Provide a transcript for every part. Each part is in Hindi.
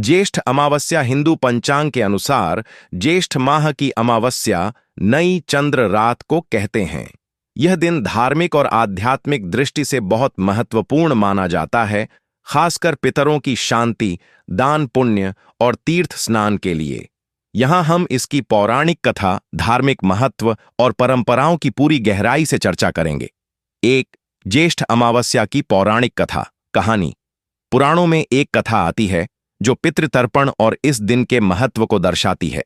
ज्येष्ठ अमावस्या हिंदू पंचांग के अनुसार ज्येष्ठ माह की अमावस्या नई चंद्र रात को कहते हैं। यह दिन धार्मिक और आध्यात्मिक दृष्टि से बहुत महत्वपूर्ण माना जाता है, खासकर पितरों की शांति, दान पुण्य और तीर्थ स्नान के लिए। यहां हम इसकी पौराणिक कथा, धार्मिक महत्व और परंपराओं की पूरी गहराई से चर्चा करेंगे। एक, ज्येष्ठ अमावस्या की पौराणिक कथा। कहानी। पुराणों में एक कथा आती है जो पितृतर्पण और इस दिन के महत्व को दर्शाती है।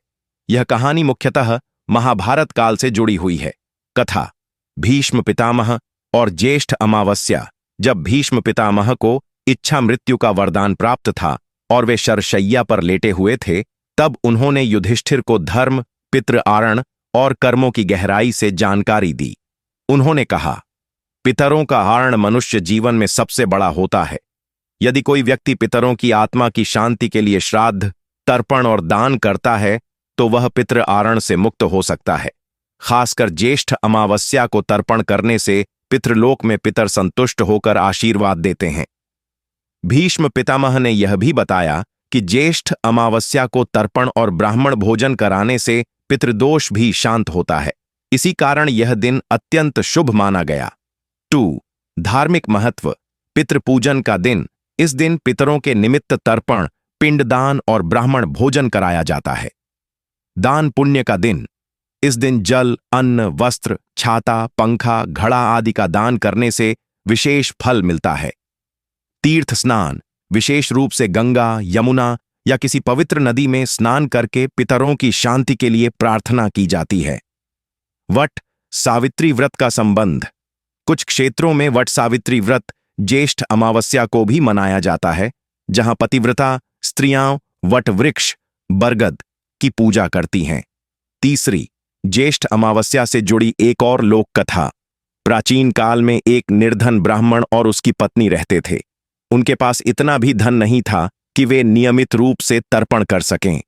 यह कहानी मुख्यतः महाभारत काल से जुड़ी हुई है। कथा। भीष्म पितामह और ज्येष्ठ अमावस्या। जब भीष्म पितामह को इच्छा मृत्यु का वरदान प्राप्त था और वे शरशय्या पर लेटे हुए थे, तब उन्होंने युधिष्ठिर को धर्म, पितृ आरण और कर्मों की गहराई से जानकारी दी। उन्होंने कहा, पितरों का आरण मनुष्य जीवन में सबसे बड़ा होता है। यदि कोई व्यक्ति पितरों की आत्मा की शांति के लिए श्राद्ध, तर्पण और दान करता है तो वह पितृ आरण से मुक्त हो सकता है। खासकर ज्येष्ठ अमावस्या को तर्पण करने से पितृलोक में पितर संतुष्ट होकर आशीर्वाद देते हैं। भीष्म पितामह ने यह भी बताया कि ज्येष्ठ अमावस्या को तर्पण और ब्राह्मण भोजन कराने से पितृदोष भी शांत होता है। इसी कारण यह दिन अत्यंत शुभ माना गया। 2. धार्मिक महत्व। पितृपूजन का दिन। इस दिन पितरों के निमित्त तर्पण, पिंडदान और ब्राह्मण भोजन कराया जाता है। दान पुण्य का दिन। इस दिन जल, अन्न, वस्त्र, छाता, पंखा, घड़ा आदि का दान करने से विशेष फल मिलता है। तीर्थ स्नान। विशेष रूप से गंगा, यमुना या किसी पवित्र नदी में स्नान करके पितरों की शांति के लिए प्रार्थना की जाती है। वट सावित्री व्रत का संबंध। कुछ क्षेत्रों में वट सावित्री व्रत ज्येष्ठ अमावस्या को भी मनाया जाता है, जहां पतिव्रता स्त्रियां वट वृक्ष, बरगद की पूजा करती हैं। तीसरी, ज्येष्ठ अमावस्या से जुड़ी एक और लोक कथा। प्राचीन काल में एक निर्धन ब्राह्मण और उसकी पत्नी रहते थे। उनके पास इतना भी धन नहीं था कि वे नियमित रूप से तर्पण कर सकें।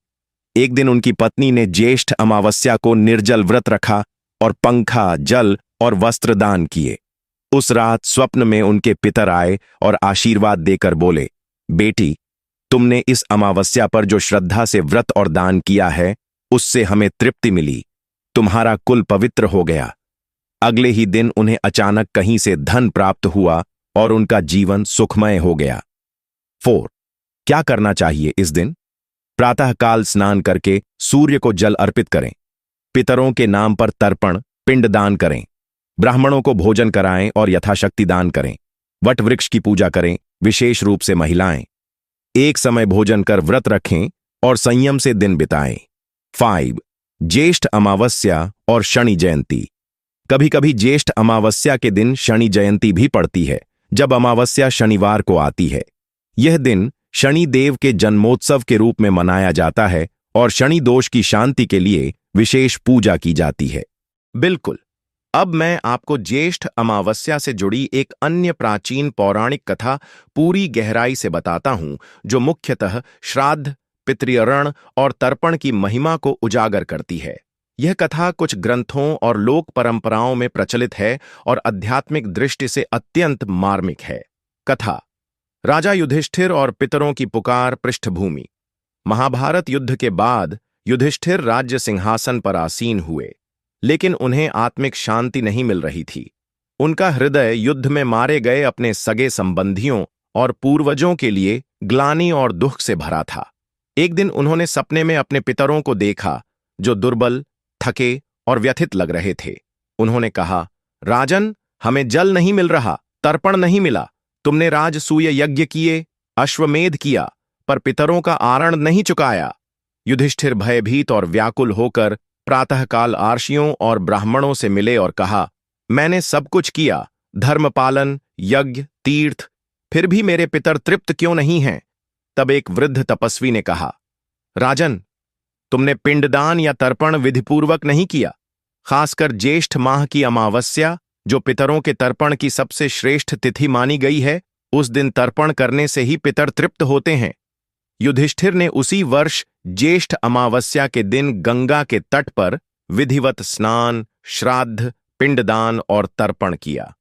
एक दिन उनकी पत्नी ने ज्येष्ठ अमावस्या को निर्जल व्रत रखा और पंखा, जल और वस्त्र दान किए। उस रात स्वप्न में उनके पितर आए और आशीर्वाद देकर बोले, बेटी, तुमने इस अमावस्या पर जो श्रद्धा से व्रत और दान किया है, उससे हमें तृप्ति मिली। तुम्हारा कुल पवित्र हो गया। अगले ही दिन उन्हें अचानक कहीं से धन प्राप्त हुआ और उनका जीवन सुखमय हो गया। 4. क्या करना चाहिए इस दिन? प्रातःकाल स्नान करके सूर्य को जल अर्पित करें। पितरों के नाम पर तर्पण, पिंडदान करें। ब्राह्मणों को भोजन कराएं और यथाशक्ति दान करें। वट वृक्ष की पूजा करें, विशेष रूप से महिलाएं। एक समय भोजन कर व्रत रखें और संयम से दिन बिताएं। 5. ज्येष्ठ अमावस्या और शनि जयंती। कभी कभी ज्येष्ठ अमावस्या के दिन शनि जयंती भी पड़ती है, जब अमावस्या शनिवार को आती है। यह दिन शनि देव के जन्मोत्सव के रूप में मनाया जाता है और शनि दोष की शांति के लिए विशेष पूजा की जाती है। बिल्कुल। अब मैं आपको ज्येष्ठ अमावस्या से जुड़ी एक अन्य प्राचीन पौराणिक कथा पूरी गहराई से बताता हूं, जो मुख्यतः श्राद्ध, पितृअरण और तर्पण की महिमा को उजागर करती है। यह कथा कुछ ग्रंथों और लोक परंपराओं में प्रचलित है और आध्यात्मिक दृष्टि से अत्यंत मार्मिक है। कथा। राजा युधिष्ठिर और पितरों की पुकार। पृष्ठभूमि। महाभारत युद्ध के बाद युधिष्ठिर राज्य सिंहासन पर आसीन हुए, लेकिन उन्हें आत्मिक शांति नहीं मिल रही थी। उनका हृदय युद्ध में मारे गए अपने सगे संबंधियों और पूर्वजों के लिए ग्लानि और दुख से भरा था। एक दिन उन्होंने सपने में अपने पितरों को देखा, जो दुर्बल, थके और व्यथित लग रहे थे। उन्होंने कहा, राजन, हमें जल नहीं मिल रहा, तर्पण नहीं मिला। तुमने राजसूय यज्ञ किए, अश्वमेध किया, पर पितरों का आरण नहीं चुकाया। युधिष्ठिर भयभीत और व्याकुल होकर प्रातःकाल आर्षियों और ब्राह्मणों से मिले और कहा, मैंने सब कुछ किया, धर्मपालन, यज्ञ, तीर्थ, फिर भी मेरे पितर तृप्त क्यों नहीं हैं? तब एक वृद्ध तपस्वी ने कहा, राजन, तुमने पिंडदान या तर्पण विधिपूर्वक नहीं किया। खासकर ज्येष्ठ माह की अमावस्या, जो पितरों के तर्पण की सबसे श्रेष्ठ तिथि मानी गई है, उस दिन तर्पण करने से ही पितर तृप्त होते हैं। युधिष्ठिर ने उसी वर्ष ज्येष्ठ अमावस्या के दिन गंगा के तट पर विधिवत स्नान, श्राद्ध, पिंडदान और तर्पण किया।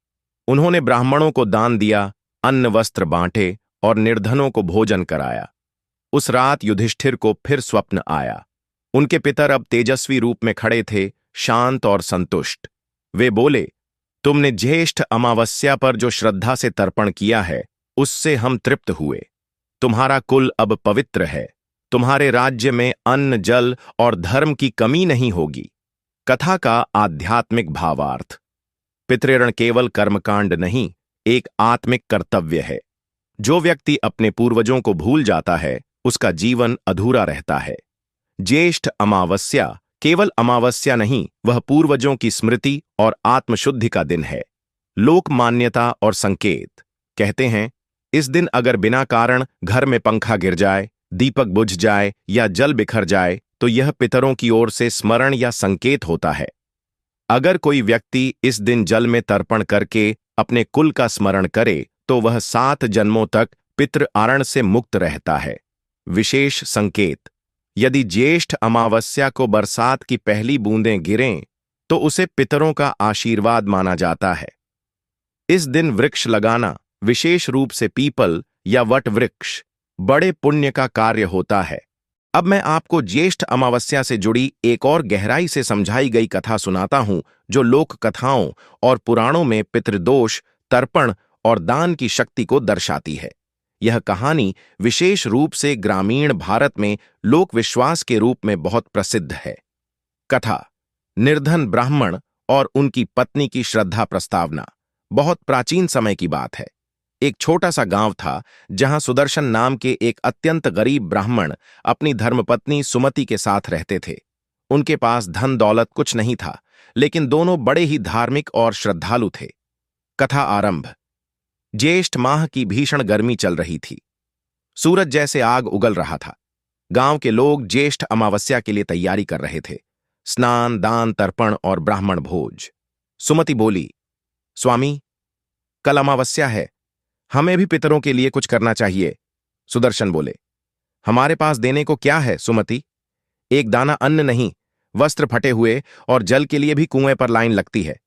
उन्होंने ब्राह्मणों को दान दिया, अन्न वस्त्र बांटे और निर्धनों को भोजन कराया। उस रात युधिष्ठिर को फिर स्वप्न आया। उनके पितर अब तेजस्वी रूप में खड़े थे, शांत और संतुष्ट। वे बोले, तुमने ज्येष्ठ अमावस्या पर जो श्रद्धा से तर्पण किया है, उससे हम तृप्त हुए। तुम्हारा कुल अब पवित्र है। तुम्हारे राज्य में अन्न, जल और धर्म की कमी नहीं होगी। कथा का आध्यात्मिक भावार्थ। पितृऋण केवल कर्मकांड नहीं, एक आत्मिक कर्तव्य है। जो व्यक्ति अपने पूर्वजों को भूल जाता है, उसका जीवन अधूरा रहता है। ज्येष्ठ अमावस्या केवल अमावस्या नहीं, वह पूर्वजों की स्मृति और आत्मशुद्धि का दिन है। लोक मान्यता और संकेत। कहते हैं, इस दिन अगर बिना कारण घर में पंखा गिर जाए, दीपक बुझ जाए या जल बिखर जाए, तो यह पितरों की ओर से स्मरण या संकेत होता है। अगर कोई व्यक्ति इस दिन जल में तर्पण करके अपने कुल का स्मरण करे, तो वह 7 जन्मों तक पितृ आरण से मुक्त रहता है। विशेष संकेत। यदि ज्येष्ठ अमावस्या को बरसात की पहली बूंदें गिरें, तो उसे पितरों का आशीर्वाद माना जाता है। इस दिन वृक्ष लगाना, विशेष रूप से पीपल या वट वृक्ष, बड़े पुण्य का कार्य होता है। अब मैं आपको ज्येष्ठ अमावस्या से जुड़ी एक और गहराई से समझाई गई कथा सुनाता हूं, जो लोक कथाओं और पुराणों में पितृदोष, तर्पण और दान की शक्ति को दर्शाती है। यह कहानी विशेष रूप से ग्रामीण भारत में लोक विश्वास के रूप में बहुत प्रसिद्ध है। कथा। निर्धन ब्राह्मण और उनकी पत्नी की श्रद्धा प्रस्तावना। बहुत प्राचीन समय की बात है। एक छोटा सा गांव था, जहां सुदर्शन नाम के एक अत्यंत गरीब ब्राह्मण अपनी धर्मपत्नी सुमति के साथ रहते थे। उनके पास धन दौलत कुछ नहीं था, लेकिन दोनों बड़े ही धार्मिक और श्रद्धालु थे। कथा आरंभ। ज्येष्ठ माह की भीषण गर्मी चल रही थी। सूरज जैसे आग उगल रहा था। गांव के लोग ज्येष्ठ अमावस्या के लिए तैयारी कर रहे थे। स्नान, दान, तर्पण और ब्राह्मण भोज। सुमति बोली, स्वामी, कल अमावस्या है, हमें भी पितरों के लिए कुछ करना चाहिए। सुदर्शन बोले, हमारे पास देने को क्या है सुमति? एक दाना अन्न नहीं, वस्त्र फटे हुए और जल के लिए भी कुएं पर लाइन लगती है।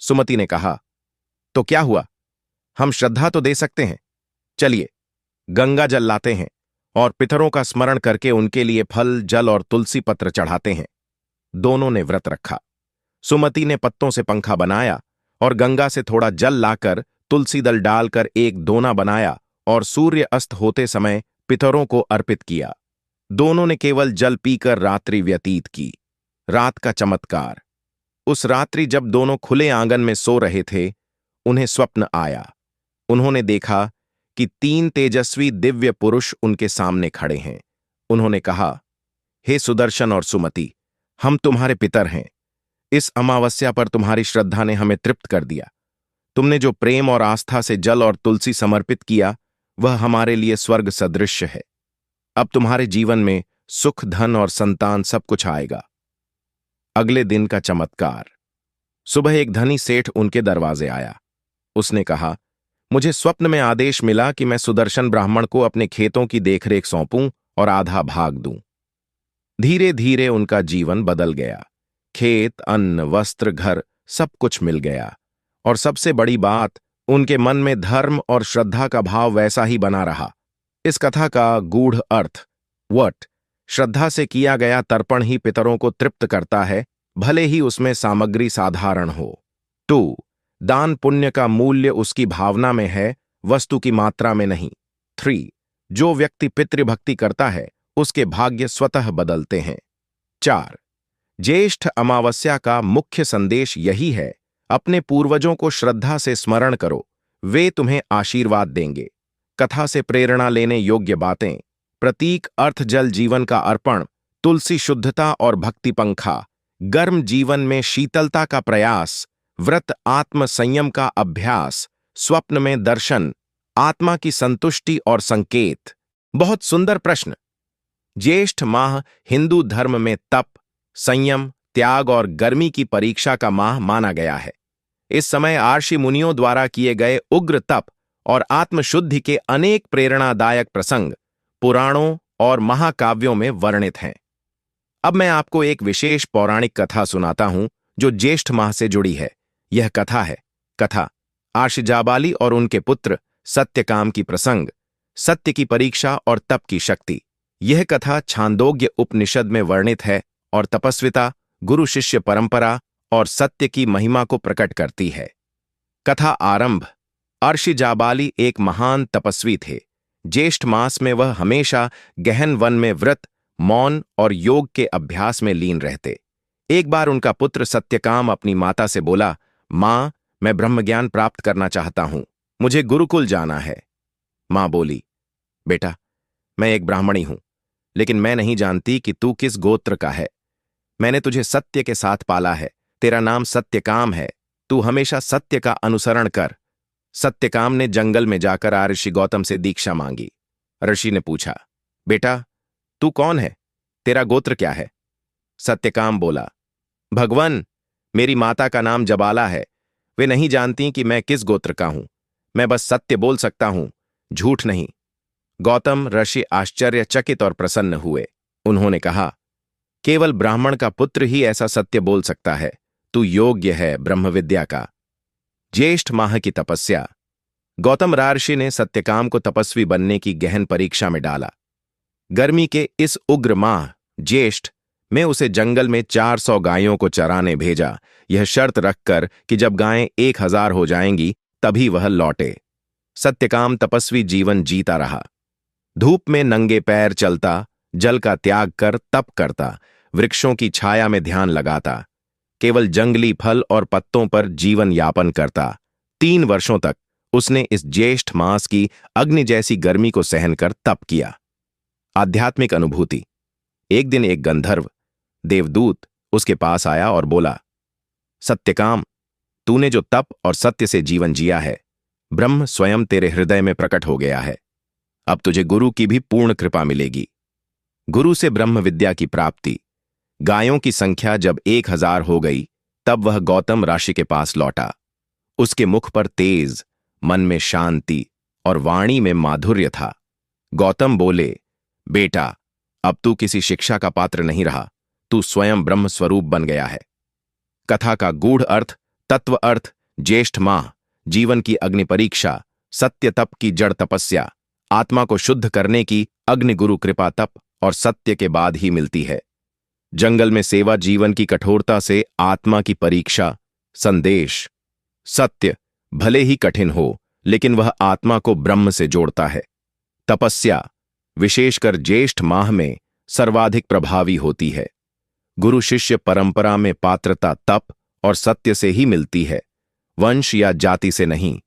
सुमति ने कहा, तो क्या हुआ, हम श्रद्धा तो दे सकते हैं। चलिए, गंगा जल लाते हैं और पितरों का स्मरण करके उनके लिए फल, जल और तुलसी पत्र चढ़ाते हैं। दोनों ने व्रत रखा। सुमति ने पत्तों से पंखा बनाया और गंगा से थोड़ा जल लाकर तुलसी दल डालकर एक दोना बनाया और सूर्य अस्त होते समय पितरों को अर्पित किया। दोनों ने केवल जल पीकर रात्रि व्यतीत की। रात का चमत्कार। उस रात्रि जब दोनों खुले आंगन में सो रहे थे, उन्हें स्वप्न आया। उन्होंने देखा कि 3 तेजस्वी दिव्य पुरुष उनके सामने खड़े हैं। उन्होंने कहा, हे सुदर्शन और सुमति, हम तुम्हारे पितर हैं। इस अमावस्या पर तुम्हारी श्रद्धा ने हमें तृप्त कर दिया। तुमने जो प्रेम और आस्था से जल और तुलसी समर्पित किया, वह हमारे लिए स्वर्ग सदृश है। अब तुम्हारे जीवन में सुख, धन और संतान सब कुछ आएगा। अगले दिन का चमत्कार। सुबह एक धनी सेठ उनके दरवाजे आया। उसने कहा, मुझे स्वप्न में आदेश मिला कि मैं सुदर्शन ब्राह्मण को अपने खेतों की देखरेख सौंपूं और आधा भाग दूं। धीरे धीरे उनका जीवन बदल गया। खेत, अन्न, वस्त्र, घर सब कुछ मिल गया। और सबसे बड़ी बात, उनके मन में धर्म और श्रद्धा का भाव वैसा ही बना रहा। इस कथा का गूढ़ अर्थ। वट, श्रद्धा से किया गया तर्पण ही पितरों को तृप्त करता है, भले ही उसमें सामग्री साधारण हो। 2, दान पुण्य का मूल्य उसकी भावना में है, वस्तु की मात्रा में नहीं। 3, जो व्यक्ति पितृभक्ति करता है, उसके भाग्य स्वतः बदलते हैं। 4, ज्येष्ठ अमावस्या का मुख्य संदेश यही है, अपने पूर्वजों को श्रद्धा से स्मरण करो, वे तुम्हें आशीर्वाद देंगे। कथा से प्रेरणा लेने योग्य बातें। प्रतीक अर्थ, जल जीवन का अर्पण, तुलसी शुद्धता और भक्ति पंखा, गर्म जीवन में शीतलता का प्रयास, व्रत आत्म संयम का अभ्यास, स्वप्न में दर्शन, आत्मा की संतुष्टि और संकेत। बहुत सुंदर प्रश्न। ज्येष्ठ माह हिंदू धर्म में तप, संयम, त्याग और गर्मी की परीक्षा का माह माना गया है। इस समय आर्षि मुनियों द्वारा किए गए उग्र तप और आत्मशुद्धि के अनेक प्रेरणादायक प्रसंग पुराणों और महाकाव्यों में वर्णित हैं। अब मैं आपको एक विशेष पौराणिक कथा सुनाता हूं, जो ज्येष्ठ माह से जुड़ी है। यह कथा है, कथा आर्षि जाबाली और उनके पुत्र सत्यकाम की प्रसंग, सत्य की परीक्षा और तप की शक्ति। यह कथा छांदोग्य उपनिषद में वर्णित है और तपस्विता, गुरु शिष्य परंपरा और सत्य की महिमा को प्रकट करती है। कथा आरंभ। अर्षि जाबाली एक महान तपस्वी थे। ज्येष्ठ मास में वह हमेशा गहन वन में व्रत, मौन और योग के अभ्यास में लीन रहते। एक बार उनका पुत्र सत्यकाम अपनी माता से बोला, मां, मैं ब्रह्मज्ञान प्राप्त करना चाहता हूं, मुझे गुरुकुल जाना है। मां बोली, बेटा, मैं एक ब्राह्मणी हूं, लेकिन मैं नहीं जानती कि तू किस गोत्र का है। मैंने तुझे सत्य के साथ पाला है, तेरा नाम सत्यकाम है, तू हमेशा सत्य का अनुसरण कर। सत्यकाम ने जंगल में जाकर ऋषि गौतम से दीक्षा मांगी। ऋषि ने पूछा, बेटा, तू कौन है, तेरा गोत्र क्या है? सत्यकाम बोला, भगवान, मेरी माता का नाम जबाला है, वे नहीं जानती कि मैं किस गोत्र का हूं, मैं बस सत्य बोल सकता हूं, झूठ नहीं। गौतम ऋषि आश्चर्यचकित और प्रसन्न हुए। उन्होंने कहा, केवल ब्राह्मण का पुत्र ही ऐसा सत्य बोल सकता है, तू योग्य है ब्रह्म विद्या का। ज्येष्ठ माह की तपस्या। गौतम ऋषि ने सत्यकाम को तपस्वी बनने की गहन परीक्षा में डाला। गर्मी के इस उग्र माह ज्येष्ठ में उसे जंगल में 400 गायों को चराने भेजा, यह शर्त रखकर कि जब गायें 1000 हो जाएंगी तभी वह लौटे। सत्यकाम तपस्वी जीवन जीता रहा। धूप में नंगे पैर चलता, जल का त्याग कर तप करता, वृक्षों की छाया में ध्यान लगाता, केवल जंगली फल और पत्तों पर जीवन यापन करता। 3 वर्षों तक उसने इस ज्येष्ठ मास की अग्नि जैसी गर्मी को सहन कर तप किया। आध्यात्मिक अनुभूति। एक दिन एक गंधर्व देवदूत उसके पास आया और बोला, सत्यकाम, तूने जो तप और सत्य से जीवन जिया है, ब्रह्म स्वयं तेरे हृदय में प्रकट हो गया है। अब तुझे गुरु की भी पूर्ण कृपा मिलेगी। गुरु से ब्रह्म विद्या की प्राप्ति। गायों की संख्या जब 1000 हो गई तब वह गौतम ऋषि के पास लौटा। उसके मुख पर तेज, मन में शांति और वाणी में माधुर्य था। गौतम बोले, बेटा, अब तू किसी शिक्षा का पात्र नहीं रहा, तू स्वयं ब्रह्म स्वरूप बन गया है। कथा का गूढ़ अर्थ, तत्व अर्थ। ज्येष्ठ माह, जीवन की अग्नि परीक्षा, सत्य तप की जड़ तपस्या, आत्मा को शुद्ध करने की अग्नि गुरु कृपा तप और सत्य के बाद ही मिलती है। जंगल में सेवा, जीवन की कठोरता से आत्मा की परीक्षा। संदेश, सत्य भले ही कठिन हो, लेकिन वह आत्मा को ब्रह्म से जोड़ता है। तपस्या विशेषकर ज्येष्ठ माह में सर्वाधिक प्रभावी होती है। गुरु शिष्य परंपरा में पात्रता तप और सत्य से ही मिलती है, वंश या जाति से नहीं।